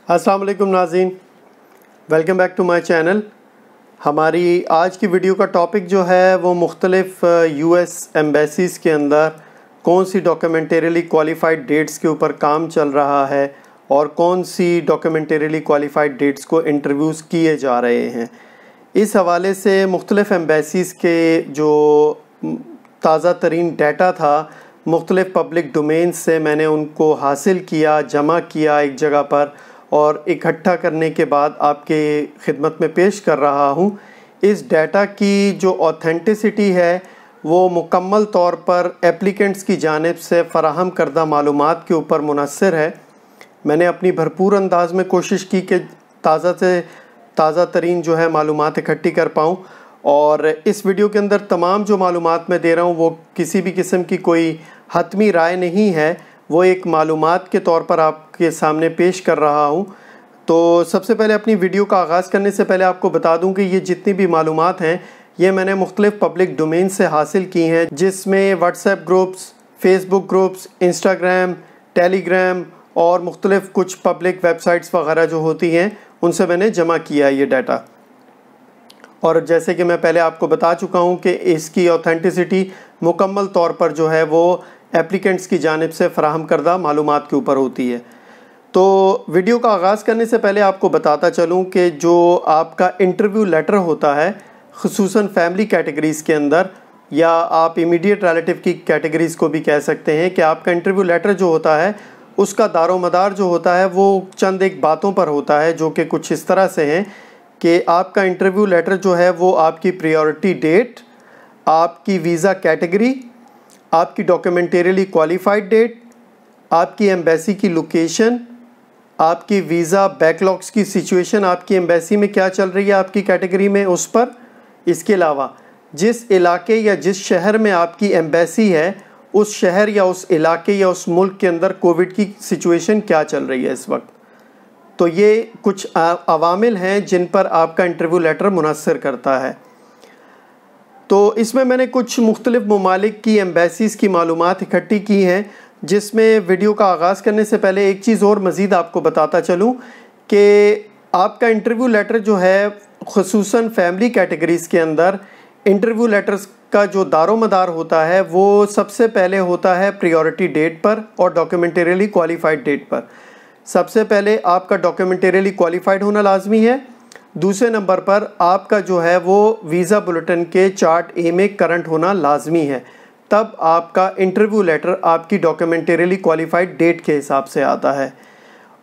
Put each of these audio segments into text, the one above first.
अस्सलाम वालेकुम नाज़रीन, welcome back to my channel. हमारी आज की वीडियो का टॉपिक जो है वो मुख्तलिफ़ यूएस एम्बेसीज़ के अंदर कौन सी डॉक्यूमेंटरीली क्वालिफाइड डेट्स के ऊपर काम चल रहा है और कौन सी डॉक्यूमेंटरीली क्वालिफाइड डेट्स को इंटरव्यूज़ किए जा रहे हैं। इस हवाले से मुख्तलिफ़ एम्बेसीज़ के जो ताज़ा तरीन डाटा था मुख्तलिफ़ पब्लिक डोमेन से मैंने उनको हासिल किया, जमा किया एक जगह पर और इकट्ठा करने के बाद आपके खिदमत में पेश कर रहा हूँ। इस डाटा की जो ऑथेंटिसिटी है वो मुकम्मल तौर पर एप्लीकेंट्स की जानिब से फ़राहम करदा मालूमात के ऊपर मुनहसर है। मैंने अपनी भरपूर अंदाज में कोशिश की कि ताज़ा से ताज़ा तरीन जो है मालूमात इकट्ठी कर पाऊँ और इस वीडियो के अंदर तमाम जो मालूमात मैं दे रहा हूँ वो किसी भी किस्म की कोई हतमी राय नहीं है, वो एक मालूमात के तौर पर आपके सामने पेश कर रहा हूँ। तो सबसे पहले अपनी वीडियो का आगाज़ करने से पहले आपको बता दूँ कि ये जितनी भी मालूमात हैं ये मैंने मुख्तलिफ़ पब्लिक डोमेन से हासिल की हैं, जिसमें WhatsApp groups, Facebook groups, Instagram, Telegram और मुख्तलिफ़ कुछ पब्लिक वेबसाइट्स वगैरह जो होती हैं उनसे मैंने जमा किया है ये डाटा। और जैसे कि मैं पहले आपको बता चुका हूँ कि इसकी ऑथेंटिसिटी मुकम्मल तौर पर जो है वो एप्लीकेंट्स की जानिब से फ़राहम करदा मालूमात के ऊपर होती है। तो वीडियो का आगाज़ करने से पहले आपको बताता चलूँ कि जो आपका इंटरव्यू लेटर होता है ख़ुसूसन फैमिली कैटेगरीज़ के अंदर, या आप इमीडिएट रिलेटिव की कैटेगरीज़ को भी कह सकते हैं, कि आपका इंटरव्यू लेटर जो होता है उसका दारोमदार जो होता है वो चंद एक बातों पर होता है, जो कि कुछ इस तरह से हैं कि आपका इंटरव्यू लेटर जो है वो आपकी प्रायोरिटी डेट, आपकी वीज़ा कैटेगरी, आपकी डॉक्यूमेंटरीली क्वालिफाइड डेट, आपकी एम्बेसी की लोकेशन, आपकी वीज़ा बैकलॉग्स की सिचुएशन, आपकी एम्बेसी में क्या चल रही है आपकी कैटेगरी में उस पर, इसके अलावा जिस इलाके या जिस शहर में आपकी एम्बेसी है उस शहर या उस इलाके या उस मुल्क के अंदर कोविड की सिचुएशन क्या चल रही है इस वक्त। तो ये कुछ अवामिल हैं जिन पर आपका इंटरव्यू लेटर मुनहसर करता है। तो इसमें मैंने कुछ मुख्तलिफ़ ममालिक की एम्बेसीज़ की मालूमात इकट्ठी की हैं, जिसमें वीडियो का आगाज़ करने से पहले एक चीज़ और मज़ीद आपको बताता चलूँ कि आपका इंटरव्यू लेटर जो है ख़ुसूसन फैमिली कैटेगरीज़ के अंदर इंटरव्यू लेटर्स का जो दारोमदार होता है वो सबसे पहले होता है प्रायोरिटी डेट पर और डॉक्यूमेंटरीली क्वालिफाइड डेट पर। सबसे पहले आपका डॉक्यूमेंटरीली क्वालिफाइड होना लाजमी है। दूसरे नंबर पर आपका जो है वो वीज़ा बुलेटिन के चार्ट ए में करंट होना लाजमी है, तब आपका इंटरव्यू लेटर आपकी डॉक्यूमेंटरीली क्वालिफाइड डेट के हिसाब से आता है।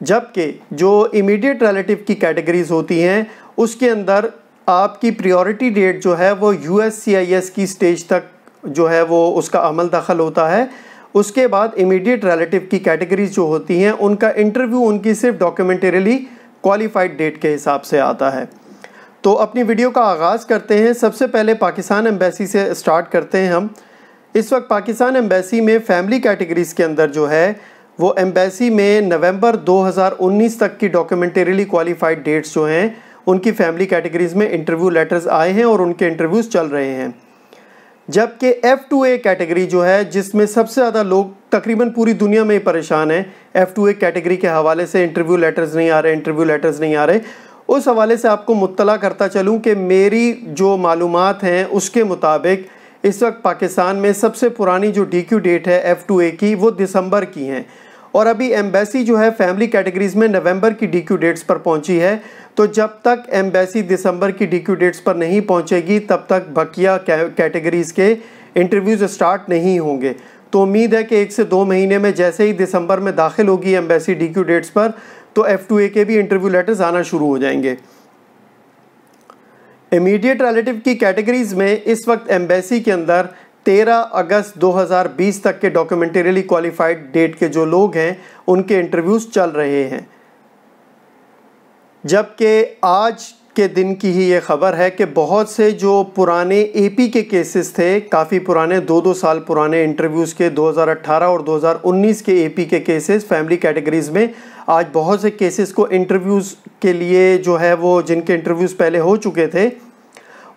जबकि जो इमीडिएट रिलेटिव की कैटेगरीज़ होती हैं उसके अंदर आपकी प्रायोरिटी डेट जो है वो USCIS की स्टेज तक जो है वो उसका अमल दखल होता है। उसके बाद इमीडिएट रिलेटिव की कैटेगरीज जो होती हैं उनका इंटरव्यू उनकी सिर्फ डॉक्यूमेंटरीली क्वालिफाइड डेट के हिसाब से आता है। तो अपनी वीडियो का आगाज़ करते हैं। सबसे पहले पाकिस्तान एम्बेसी से स्टार्ट करते हैं हम। इस वक्त पाकिस्तान एम्बेसी में फैमिली कैटेगरीज़ के अंदर जो है वो एम्बेसी में नवंबर 2019 तक की डॉक्यूमेंटरीली क्वालिफाइड डेट्स जो हैं उनकी फैमिली कैटेगरीज़ में इंटरव्यू लेटर्स आए हैं और उनके इंटरव्यूज़ चल रहे हैं। जबकि F2A कैटेगरी जो है जिसमें सबसे ज़्यादा लोग तकरीबन पूरी दुनिया में परेशान हैं, F2A कैटेगरी के हवाले से इंटरव्यू लेटर्स नहीं आ रहे, उस हवाले से आपको मुत्तला करता चलूँ कि मेरी जो मालूमात हैं उसके मुताबिक इस वक्त पाकिस्तान में सबसे पुरानी जो DQ डेट है F2A की वो दिसंबर की हैं और अभी एम्बेसी जो है फैमिली कैटेगरीज़ में नवंबर की DQ डेट्स पर पहुंची है। तो जब तक एम्बेसी दिसंबर की DQ डेट्स पर नहीं पहुंचेगी तब तक बकिया कैटेगरीज़ के इंटरव्यूज़ स्टार्ट नहीं होंगे। तो उम्मीद है कि 1 से 2 महीने में जैसे ही दिसंबर में दाखिल होगी एम्बेसी DQ डेट्स पर तो F2A के भी इंटरव्यू लेटर्स आना शुरू हो जाएंगे। इमीडिएट रिलेटिव की कैटेगरीज़ में इस वक्त एम्बेसी के अंदर 13 अगस्त 2020 तक के डॉक्यूमेंटरीली क्वालिफाइड डेट के जो लोग हैं उनके इंटरव्यूज़ चल रहे हैं। जबकि आज के दिन की ही ये ख़बर है कि बहुत से जो पुराने AP के केसेस थे, काफ़ी पुराने 2-2 साल पुराने इंटरव्यूज़ के 2018 और 2019 के AP के केसेस फैमिली कैटेगरीज़ में, आज बहुत से केसेस को इंटरव्यूज़ के लिए जो है वो जिनके इंटरव्यूज़ पहले हो चुके थे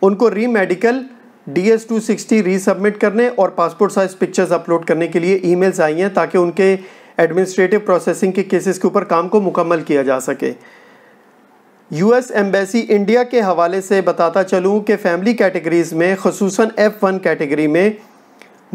उनको री-मेडिकल DS-260 रीसबमिट करने और पासपोर्ट साइज़ पिक्चर्स अपलोड करने के लिए ईमेल्स आई हैं ताकि उनके एडमिनिस्ट्रेटिव प्रोसेसिंग के केसेस के ऊपर काम को मुकम्मल किया जा सके। यूएस एम्बेसी इंडिया के हवाले से बताता चलूँ कि फैमिली कैटेगरीज़ में ख़ुसूसन F1 कैटेगरी में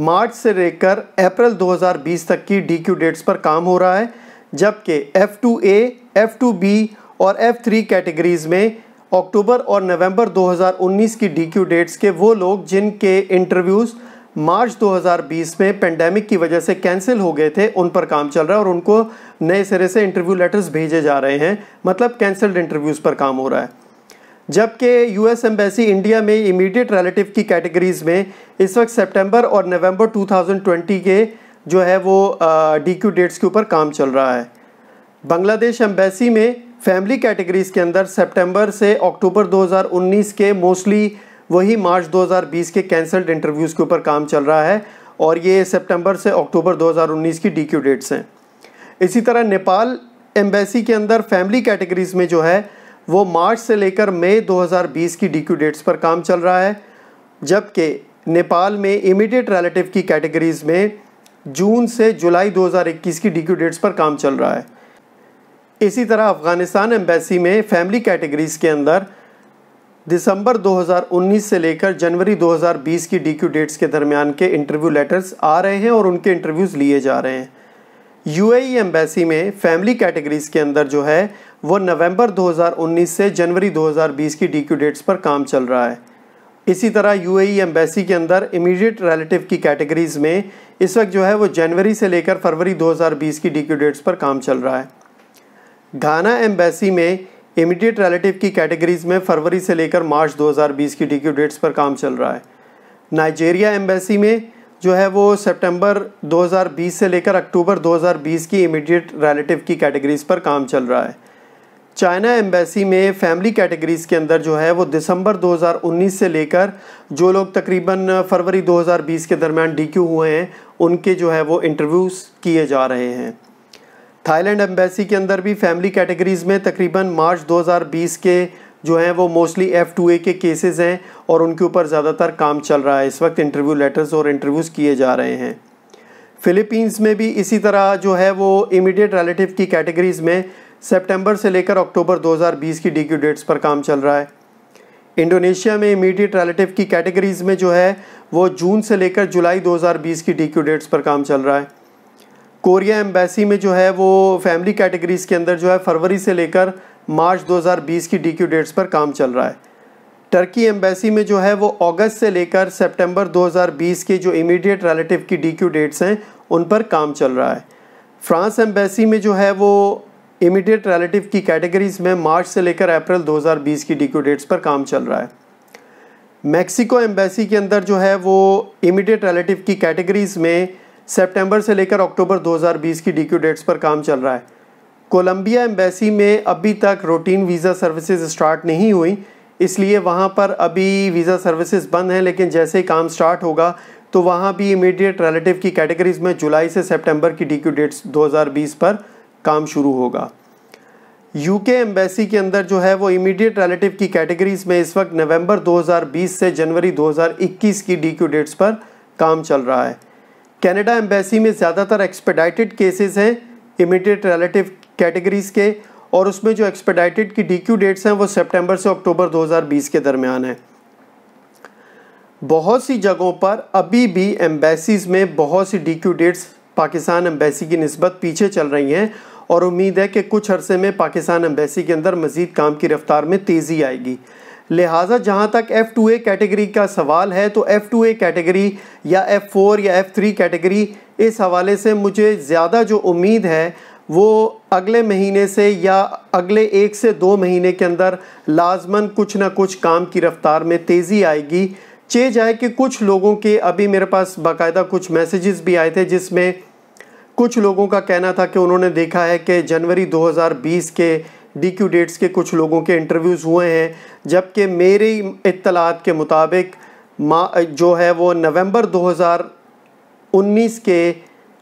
मार्च से लेकर अप्रैल 2020 तक की DQ डेट्स पर काम हो रहा है, जबकि F2A, F2B और F3 कैटेगरीज़ में अक्टूबर और नवंबर 2019 की DQ डेट्स के वो लोग जिनके इंटरव्यूज़ मार्च 2020 में पेंडेमिक की वजह से कैंसिल हो गए थे, उन पर काम चल रहा है और उनको नए सिरे से इंटरव्यू लेटर्स भेजे जा रहे हैं, मतलब कैंसल्ड इंटरव्यूज़ पर काम हो रहा है। जबकि यूएस एम्बेसी इंडिया में इमीडिएट रिलेटिव की कैटेगरीज़ में इस वक्त सितंबर और नवंबर 2020 के जो है वो DQ डेट्स के ऊपर काम चल रहा है। बांग्लादेश एम्बेसी में फैमिली कैटेगरीज़ के अंदर सितंबर से अक्टूबर 2019 के मोस्टली वही मार्च 2020 के कैंसल्ड इंटरव्यूज़ के ऊपर काम चल रहा है और ये सितंबर से अक्टूबर 2019 की DQ डेट्स हैं। इसी तरह नेपाल एम्बेसी के अंदर फैमिली कैटेगरीज़ में जो है वो मार्च से लेकर मई 2020 की DQ डेट्स पर काम चल रहा है, जबकि नेपाल में इमीडिएट रिलेटिव की कैटेगरीज़ में जून से जुलाई 2021 की DQ डेट्स पर काम चल रहा है। इसी तरह अफ़गानिस्तान एम्बेसी में फैमिली कैटेगरीज़ के अंदर दिसंबर 2019 से लेकर जनवरी 2020 की DQ डेट्स के दरमियान के इंटरव्यू लेटर्स आ रहे हैं और उनके इंटरव्यूज़ लिए जा रहे हैं। UAE एम्बेसी में फैमिली कैटेगरीज़ के अंदर जो है वो नवंबर 2019 से जनवरी 2020 की DQ डेट्स पर काम चल रहा है। इसी तरह UAE एम्बेसी के अंदर इमीडिएट रिलेटिव की कैटेगरीज़ में इस वक्त जो है वो जनवरी से लेकर फरवरी 2020 की DQ डेट्स पर काम चल रहा है। घाना एम्बेसी में इमीडिएट रिलेटिव की कैटेगरीज़ में फरवरी से लेकर मार्च 2020 की DQ डेट्स पर काम चल रहा है। नाइजीरिया एम्बेसी में जो है वो सितंबर 2020 से लेकर अक्टूबर 2020 की इमीडिएट रिलेटिव की कैटेगरीज़ पर काम चल रहा है। चाइना एम्बेसी में फैमिली कैटेगरीज़ के अंदर जो है वो दिसंबर 2019 से लेकर जो लोग तकरीबन फरवरी 2020 के दरमियान DQ हुए हैं उनके जो है वो इंटरव्यूज़ किए जा रहे हैं। थाईलैंड एम्बेसी के अंदर भी फैमिली कैटेगरीज़ में तकरीबन मार्च 2020 के जो हैं वो मोस्टली F2A के केसेस हैं और उनके ऊपर ज़्यादातर काम चल रहा है। इस वक्त इंटरव्यू लेटर्स और इंटरव्यूज़ किए जा रहे हैं। फ़िलीपींस में भी इसी तरह जो है वो इमीडिएट रिलेटिव की कैटेगरीज़ में सितंबर से लेकर अक्टूबर 2020 की DQ डेट्स पर काम चल रहा है। इंडोनेशिया में इमीडिएट रिलेटिव की कैटेगरीज़ में जो है वो जून से लेकर जुलाई 2020 की DQ डेट्स पर काम चल रहा है। कोरिया एम्बेसी में जो है वो फैमिली कैटेगरीज़ के अंदर जो है फरवरी से लेकर मार्च 2020 की DQ डेट्स पर काम चल रहा है। टर्की एम्बेसी में जो है वो अगस्त से लेकर सितंबर 2020 के जो इमीडिएट रिलेटिव की DQ डेट्स हैं उन पर काम चल रहा है। फ्रांस एम्बेसी में जो है वो इमीडिएट रिलेटिव की कैटेगरीज़ में मार्च से लेकर अप्रैल 2020 की DQ डेट्स पर काम चल रहा है। मैक्सिको एम्बेसी के अंदर जो है वो इमीडिएट रिलेटिव की कैटेगरीज़ में सितंबर से लेकर अक्टूबर 2020 की DQ डेट्स पर काम चल रहा है। कोलंबिया एम्बेसी में अभी तक रूटीन वीज़ा सर्विसेज स्टार्ट नहीं हुई, इसलिए वहाँ पर अभी वीज़ा सर्विसेज बंद हैं, लेकिन जैसे ही काम स्टार्ट होगा तो वहाँ भी इमीडिएट रिलेटिव की कैटेगरीज़ में जुलाई से सितंबर की DQ डेट्स 2020 पर काम शुरू होगा। UK एम्बेसी के अंदर जो है वो इमीडिएट रिलेटिव की कैटेगरीज़ में इस वक्त नवंबर 2020 से जनवरी 2021 की DQ डेट्स पर काम चल रहा है। कनाडा एम्बेसी में ज़्यादातर एक्सपेडाइटेड केसेस हैं इमीडिएट रिलेटिव कैटेगरीज़ के, और उसमें जो एक्सपेडाइटेड की DQ डेट्स हैं वो सितंबर से अक्टूबर 2020 के दरमियान है। बहुत सी जगहों पर अभी भी एम्बेसीज़ में बहुत सी DQ डेट्स पाकिस्तान एम्बेसी की निस्बत पीछे चल रही हैं और उम्मीद है कि कुछ अरसे में पाकिस्तान एम्बेसी के अंदर मज़ीद काम की रफ्तार में तेज़ी आएगी। लिहाजा जहाँ तक F2A कैटेगरी का सवाल है तो F2A कैटेगरी या F4 या F3 कैटेगरी, इस हवाले से मुझे ज़्यादा जो उम्मीद है वो अगले महीने से या अगले 1 से 2 महीने के अंदर लाजमन कुछ ना कुछ काम की रफ्तार में तेज़ी आएगी। चे जाए कि कुछ लोगों के अभी मेरे पास बाकायदा कुछ मैसेजेस भी आए थे जिसमें कुछ लोगों का कहना था कि उन्होंने देखा है कि जनवरी 2020 के DQ डेट्स के कुछ लोगों के इंटरव्यूज़ हुए हैं, जबकि मेरी इत्तलात के मुताबिक जो है वो नवंबर 2019 के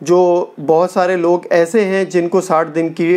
जो बहुत सारे लोग ऐसे हैं जिनको 60 दिन की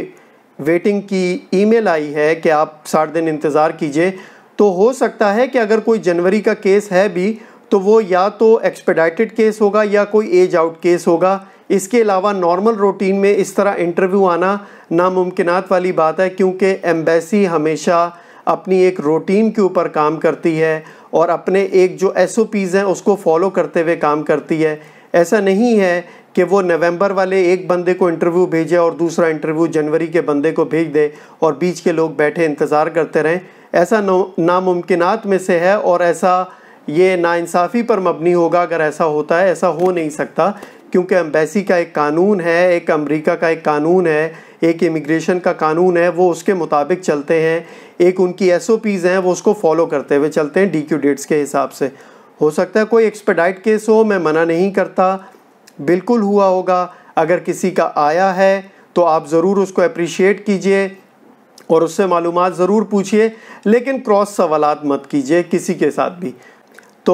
वेटिंग की ईमेल आई है कि आप 60 दिन इंतज़ार कीजिए, तो हो सकता है कि अगर कोई जनवरी का केस है भी तो वो या तो एक्सपेडाइटेड केस होगा या कोई एज आउट केस होगा। इसके अलावा नॉर्मल रूटीन में इस तरह इंटरव्यू आना नामुमकिनात वाली बात है, क्योंकि एम्बेसी हमेशा अपनी एक रूटीन के ऊपर काम करती है और अपने एक जो SOPs हैं उसको फॉलो करते हुए काम करती है। ऐसा नहीं है कि वो नवंबर वाले एक बंदे को इंटरव्यू भेजे और दूसरा इंटरव्यू जनवरी के बंदे को भेज दे और बीच के लोग बैठे इंतज़ार करते रहें। ऐसा नामुमकिनात में से है और ऐसा ये नाइंसाफ़ी पर मबनी होगा अगर ऐसा होता है। ऐसा हो नहीं सकता, क्योंकि एम्बेसी का एक कानून है, एक अमेरिका का एक कानून है, एक इमिग्रेशन का कानून है, वो उसके मुताबिक चलते हैं। एक उनकी SOPs हैं, वो उसको फॉलो करते हुए चलते हैं DQ डेट्स के हिसाब से। हो सकता है कोई एक्सपेडाइट केस हो, मैं मना नहीं करता, बिल्कुल हुआ होगा। अगर किसी का आया है तो आप ज़रूर उसको अप्रिशिएट कीजिए और उससे मालूमात ज़रूर पूछिए, लेकिन क्रॉस सवालात मत कीजिए किसी के साथ भी। तो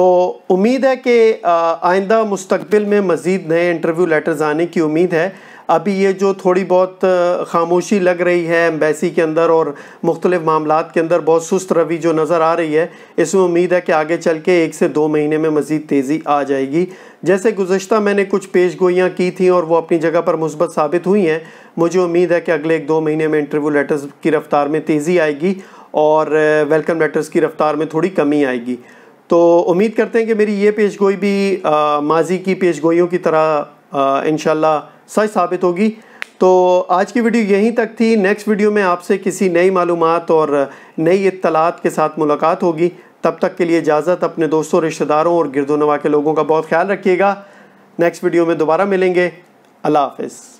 उम्मीद है कि आइंदा मुस्तकबिल में मज़ीद नए इंटरव्यू लेटर्स आने की उम्मीद है। अभी ये जो थोड़ी बहुत खामोशी लग रही है एम्बेसी के अंदर और मुख्तलिफ मामलात के अंदर बहुत सुस्त रवि जो नज़र आ रही है, इसमें उम्मीद है कि आगे चल के 1 से 2 महीने में मज़ीद तेज़ी आ जाएगी। जैसे गुज़श्ता मैंने कुछ पेशगोइयाँ की थी और वो अपनी जगह पर मुस्बत साबित हुई हैं, मुझे उम्मीद है कि अगले 1-2 महीने में इंटरव्यू लेटर्स की रफ़्तार में तेज़ी आएगी और वेलकम लेटर्स की रफ़्तार में थोड़ी कमी आएगी। तो उम्मीद करते हैं कि मेरी ये पेशगोई भी माजी की पेशगोइयों की तरह इंशाल्लाह सच साबित होगी। तो आज की वीडियो यहीं तक थी। नेक्स्ट वीडियो में आपसे किसी नई मालूमात और नई इत्तलात के साथ मुलाकात होगी। तब तक के लिए इजाज़त। अपने दोस्तों, रिश्तेदारों और गिरदोनवा के लोगों का बहुत ख्याल रखिएगा। नेक्स्ट वीडियो में दोबारा मिलेंगे। अल्लाह हाफ़िज़।